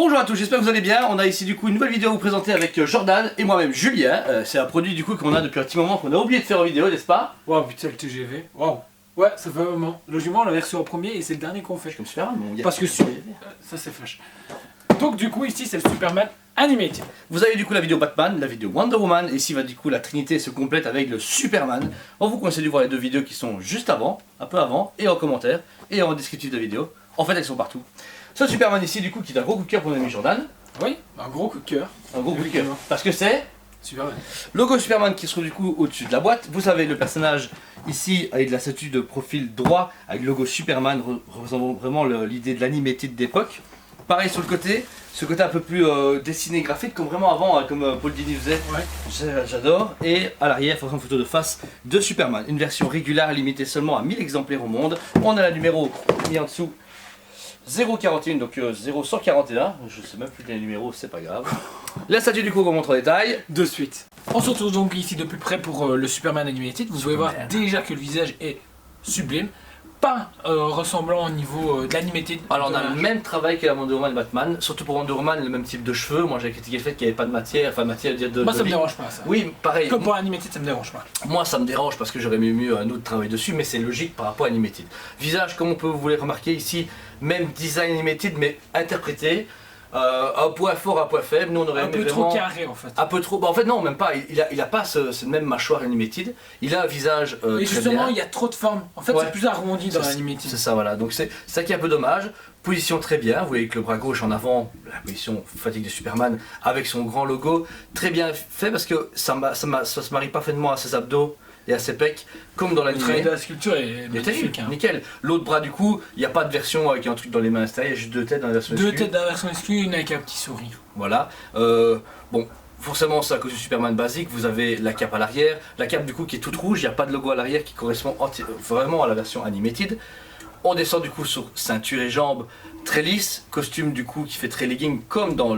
Bonjour à tous, j'espère que vous allez bien. On a ici du coup une nouvelle vidéo à vous présenter avec Jordan et moi-même Julien. C'est un produit du coup qu'on a depuis un petit moment qu'on a oublié de faire en vidéo, n'est-ce pas? Waouh, putain, le TGV. Waouh. Ouais, ça fait un moment. Logiquement, on l'avait reçu en premier et c'est le dernier qu'on fait. Je me suis fait ramener, mon gars. Parce que ça c'est flash. Donc du coup ici c'est le Superman Animated. Vous avez du coup la vidéo Batman, la vidéo Wonder Woman, et ici va du coup la trinité se complète avec le Superman. On vous conseille de voir les deux vidéos qui sont juste avant, un peu avant, et en commentaire, et en descriptif de la vidéo. En fait elles sont partout. Ce Superman ici du coup qui est un gros coup de cœur pour notre ami Jordan. Oui, un gros coup de cœur. Un gros coup de cœur. Parce que c'est Superman. logo Superman qui se trouve du coup au-dessus de la boîte. Vous savez le personnage ici avec de la statue de profil droit avec le logo Superman représentant vraiment l'idée de l'animated d'époque. Pareil sur le côté, ce côté un peu plus dessiné graphique comme vraiment avant, comme Paul Dini faisait. Ouais. J'adore. Et à l'arrière, une photo de face de Superman. Une version régulière limitée seulement à 1000 exemplaires au monde. On a la numéro mis en dessous 041, donc 0141. Je sais même plus les numéros, c'est pas grave. La statue du coup qu'on montre en détail. De suite. On se retrouve donc ici de plus près pour le Superman Animated. Vous pouvez voir déjà que le visage est sublime. Pas ressemblant au niveau de l'animated. Alors on a le même travail que la Wonder Woman et Batman, surtout pour Wonder Woman, le même type de cheveux. Moi j'ai critiqué le fait qu'il n'y avait pas de matière, enfin matière à dire de... Moi ça me dérange pas ça. Oui, pareil. Comme pour Animated ça me dérange pas. Moi ça me dérange parce que j'aurais mieux un autre travail dessus, mais c'est logique par rapport à Animated. Visage, comme on peut vous le remarquer ici, même design Animated mais interprété. Un point fort, un point faible, nous on aurait un aimé peu vraiment... trop carré en fait. Un peu trop, bah en fait non, même pas, il a pas cette même mâchoire animated, il a un visage Et très justement bien. il y a trop de formes, en fait Ouais. c'est plus arrondi dans l'animated. C'est ça voilà, donc c'est ça qui est un peu dommage. Position très bien, vous voyez que le bras gauche en avant, la position fatigue de Superman avec son grand logo, très bien fait parce que ça se marie parfaitement à ses abdos et à ses pecs, comme dans Le travail l'anime. de la sculpture est magnifique. Hein. Nickel. L'autre bras du coup, il n'y a pas de version avec un truc dans les mains installées, il y a juste deux têtes dans la version Deux exclue. têtes dans la version exclue, une avec un petit sourire. Voilà. Bon, forcément c'est à cause du Superman basique, vous avez la cape à l'arrière. La cape du coup qui est toute rouge, il n'y a pas de logo à l'arrière qui correspond vraiment à la version animated. On descend du coup sur ceinture et jambes très lisse, costume du coup qui fait très legging comme dans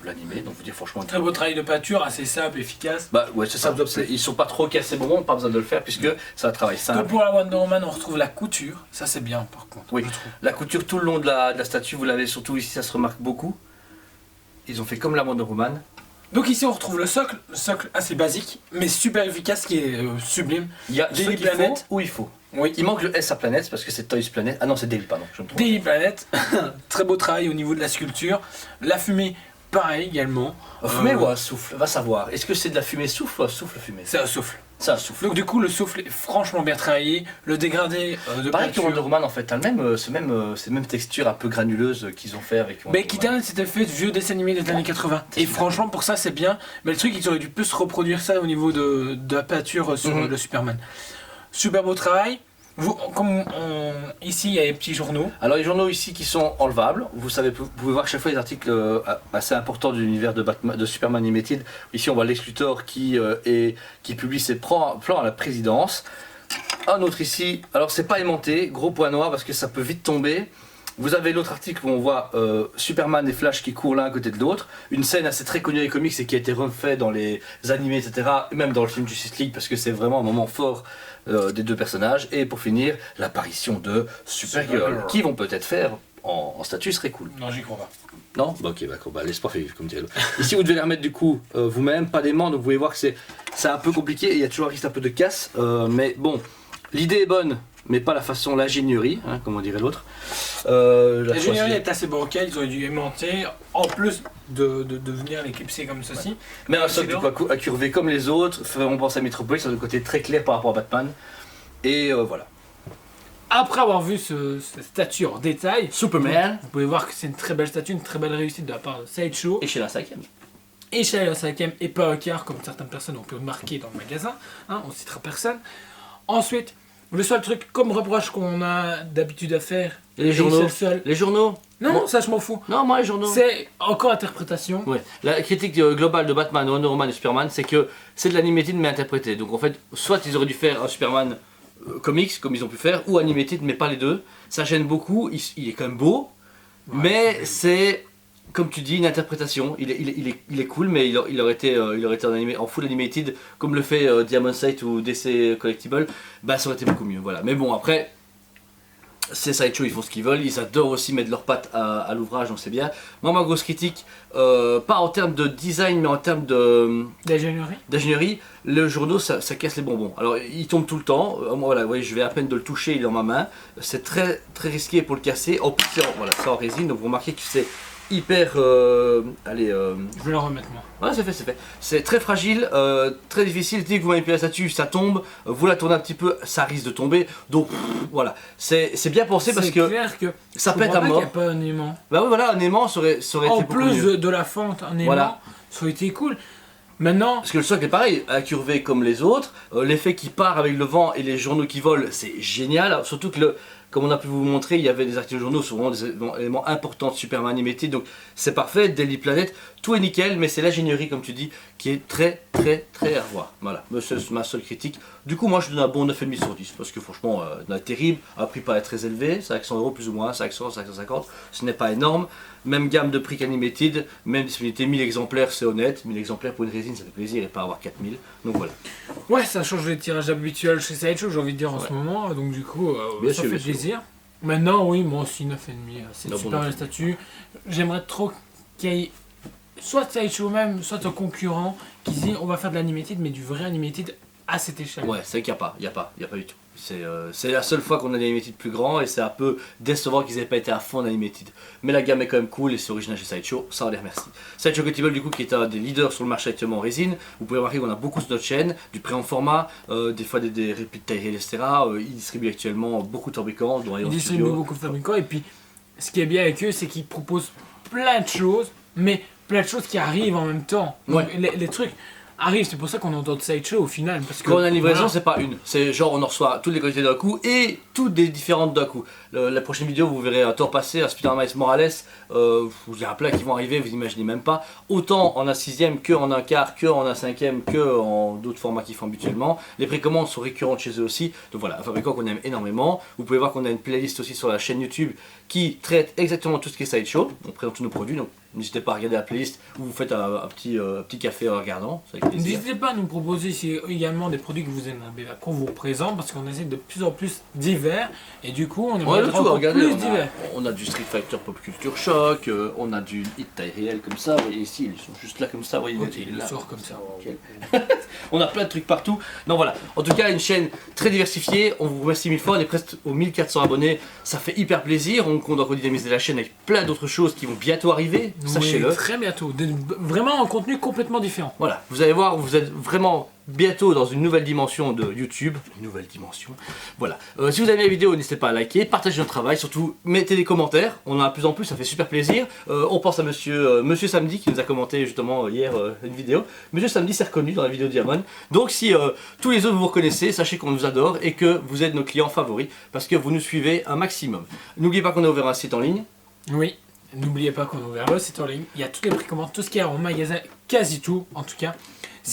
l'animé, donc vous dire franchement... Très beau travail de peinture, assez simple, efficace. Bah ouais c'est ça, ils sont pas trop cassés bonbons, pas besoin de le faire puisque c'est un travail simple. Comme pour la Wonder Woman on retrouve la couture, ça c'est bien par contre. Oui, je trouve. la couture tout le long de la statue, vous l'avez surtout ici, ça se remarque beaucoup. Ils ont fait comme la Wonder Woman. Donc ici on retrouve le socle assez basique, mais super efficace qui est sublime. Il y a Daily celui qu'il faut Planet. où il faut. Oui. Il manque le S à Planète parce que c'est Toys Planet. Ah non, c'est Daily, pardon, je me trompe. Daily Planet, très beau travail au niveau de la sculpture. La fumée, pareil également. Fumée ou un souffle? Va savoir. Est-ce que c'est de la fumée souffle ou un souffle fumée? C'est un souffle. C'est un souffle. Donc du coup le souffle est franchement bien travaillé. Le dégradé de Pareil que peinture. Wonder Woman en fait, t'as ces mêmes textures un peu granuleuses qu'ils ont fait avec Wonder Mais Kitten c'était fait de vieux dessins animés des années 80. Et franchement pour ça c'est bien. Mais le truc ils auraient dû plus reproduire ça au niveau de la peinture sur le Superman. Super beau travail. Ici il y a les petits journaux. Alors les journaux ici qui sont enlevables, vous pouvez voir chaque fois des articles assez importants de l'univers de Superman Animated. Ici on voit Lex Luthor qui publie ses plans à la présidence. Un autre ici, alors c'est pas aimanté, gros point noir parce que ça peut vite tomber. Vous avez l'autre article où on voit Superman et Flash qui courent l'un à côté de l'autre. Une scène assez très connue des comics et qui a été refait dans les animés, etc. Et même dans le film Justice League parce que c'est vraiment un moment fort des deux personnages. Et pour finir, l'apparition de Supergirl qui vont peut-être faire en statut serait cool. Non j'y crois pas. Non bah, ok, d'accord, bah, l'espoir fait vivre comme dirait l'autre. Ici vous devez les remettre du coup vous-même, pas d'aimant, donc vous pouvez voir que c'est un peu compliqué et il y a toujours un risque un peu de casse. Mais bon, l'idée est bonne. Mais pas la façon, l'ingénierie, hein, comme on dirait l'autre. L'ingénierie est assez bancale, ils auraient dû aimanter, en plus de venir l'éclipser comme ceci. Mais un socle à curver comme les autres, on pense à Metropolis, sur le côté très clair par rapport à Batman. Et voilà. Après avoir vu cette statue en détail, Superman. vous pouvez voir que c'est une très belle statue, une très belle réussite de la part de Sideshow. Et chez la 5ème. Et chez la 5ème et pas un quart, comme certaines personnes ont pu le marquer dans le magasin. Hein, on citera personne. Ensuite, le seul truc comme reproche qu'on a d'habitude à faire, Les journaux. seul. Les journaux. Non, Bon. ça je m'en fous. Non, moi les journaux. C'est encore interprétation. Ouais. La critique globale de Batman, Wonder Woman et Superman, c'est que c'est de l'animated mais interprété. Donc en fait, soit ils auraient dû faire un Superman comics comme ils ont pu faire, ou animated mais pas les deux. Ça gêne beaucoup, il est quand même beau, Ouais, mais c'est, comme tu dis, une interprétation. Il est cool, mais il aurait été en full animated, comme le fait Diamond Sight ou DC Collectible, bah ça aurait été beaucoup mieux. Voilà. Mais bon, après, ces sideshows, ils font ce qu'ils veulent, ils adorent aussi mettre leurs pattes à l'ouvrage, donc c'est bien. Moi, ma grosse critique, pas en termes de design, mais en termes d'ingénierie, le journaux, ça casse les bonbons. Alors, il tombe tout le temps, moi, voilà, vous voyez, je vais à peine de le toucher, il est dans ma main. C'est très, très risqué pour le casser. En plus, voilà, c'est en résine, donc vous remarquez que c'est hyper... allez... Je vais le remettre moi. Voilà, c'est fait, c'est fait. C'est très fragile, très difficile. Dès que vous manipulez la statue, ça tombe. Vous la tournez un petit peu, ça risque de tomber. Donc voilà, c'est bien pensé parce que ça pète à mort. Il n'y a pas un aimant. Bah oui, voilà, un aimant ça aurait été en beaucoup plus mieux. de la fente, un aimant, Voilà. ça aurait été cool. Maintenant, Parce que le socle est pareil, incurvé comme les autres. L'effet qui part avec le vent et les journaux qui volent, c'est génial. Surtout que comme on a pu vous montrer, il y avait des articles de journaux, sont vraiment des éléments importants de Superman Animated, donc c'est parfait, Daily Planet, tout est nickel, mais c'est l'ingénierie, comme tu dis, qui est très à revoir. Voilà, c'est ma seule critique. Du coup, moi je donne un bon 9,5 sur 10, parce que franchement, terrible, un prix pas très élevé, 500 € plus ou moins, 500, 550, ce n'est pas énorme. Même gamme de prix qu'Animated, même disponibilité 1000 exemplaires, c'est honnête, 1000 exemplaires pour une résine, ça fait plaisir, et pas avoir 4000, donc voilà. ouais, ça change les tirages habituels chez Sideshow, j'ai envie de dire en ce moment, donc du coup, ça fait plaisir. Maintenant, oui, moi aussi 9,5, c'est super le statut. J'aimerais trop qu'il y ait soit Sideshow même, soit un concurrent qui dit on va faire de l'animated, mais du vrai animated à cette échelle. Ouais, c'est qu'il n'y a pas du tout. C'est la seule fois qu'on a des animated plus grands et c'est un peu décevant qu'ils n'aient pas été à fond en animated. Mais la gamme est quand même cool et c'est original chez Sideshow, ça on les remercie. Sideshow Collectible du coup qui est un des leaders sur le marché actuellement en résine. Vous pouvez remarquer qu'on a beaucoup sur notre chaîne, du prêt en format, des fois des répliques taille réelle, etc. Ils distribuent actuellement beaucoup de fabricants, dont Ils distribuent beaucoup de fabricants et puis ce qui est bien avec eux c'est qu'ils proposent plein de choses, mais plein de choses qui arrivent en même temps. Donc, les trucs arrivent, c'est pour ça qu'on entend de Sideshow au final. Parce que quand on a une livraison, voilà. c'est pas une. C'est genre on en reçoit toutes les qualités d'un coup et toutes des différentes d'un coup. La prochaine vidéo, vous verrez un tour passé, un Spider-Man Miles Morales. Il y a un plein qui vont arriver, vous imaginez même pas. Autant en un sixième que en un quart, que en un cinquième, que en d'autres formats qu'ils font habituellement. Les précommandes sont récurrentes chez eux aussi. Donc voilà, un fabricant qu'on aime énormément. Vous pouvez voir qu'on a une playlist aussi sur la chaîne YouTube qui traite exactement tout ce qui est Sideshow. On présente tous nos produits. Donc n'hésitez pas à regarder la playlist ou vous faites un petit café en regardant. N'hésitez pas à nous proposer également des produits que vous aimez, qu'on vous représente, parce qu'on essaie de plus en plus divers et du coup on aimerait encore plus divers. On a du Street Fighter Pop Culture Shock, on a du Hit taille réelle comme ça, vous voyez ici, ils sont juste là comme ça, vous voyez, il sort comme ça. On a plein de trucs partout. Non voilà, en tout cas une chaîne très diversifiée, on vous remercie 1000 fois, on est presque aux 1400 abonnés, ça fait hyper plaisir, on compte encore dynamiser la chaîne avec plein d'autres choses qui vont bientôt arriver, sachez-le. Très bientôt, vraiment un contenu complètement différent. Voilà, vous allez voir, vous êtes vraiment bientôt dans une nouvelle dimension de YouTube. Une nouvelle dimension. Voilà. Si vous avez aimé la vidéo, n'hésitez pas à liker, partager notre travail, surtout mettez des commentaires. On en a de plus en plus, ça fait super plaisir. On pense à Monsieur Samedi qui nous a commenté justement hier une vidéo. Monsieur Samedi s'est reconnu dans la vidéo de Diamond. Donc si tous les autres vous reconnaissez, sachez qu'on nous adore et que vous êtes nos clients favoris parce que vous nous suivez un maximum. N'oubliez pas qu'on a ouvert un site en ligne. Oui. N'oubliez pas qu'on a ouvert le site en ligne. Il y a toutes les précommandes, tout ce qu'il y a en magasin, quasi tout en tout cas.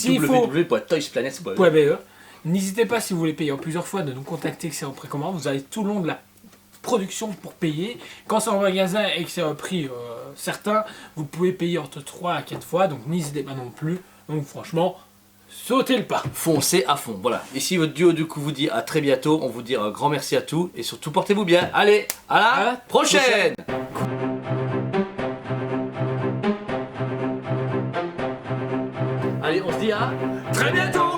www.toysplanet.be. N'hésitez pas si vous voulez payer en plusieurs fois de nous contacter que c'est en précommande. Vous avez tout le long de la production pour payer. Quand c'est en magasin et que c'est un prix certain, vous pouvez payer entre 3 à 4 fois. Donc n'hésitez pas non plus. Donc franchement, sautez le pas. Foncez à fond. Voilà. Ici votre duo du coup vous dit à très bientôt. On vous dit un grand merci à tous et surtout portez-vous bien. Allez, à la prochaine. Allez, on se dit à très bientôt.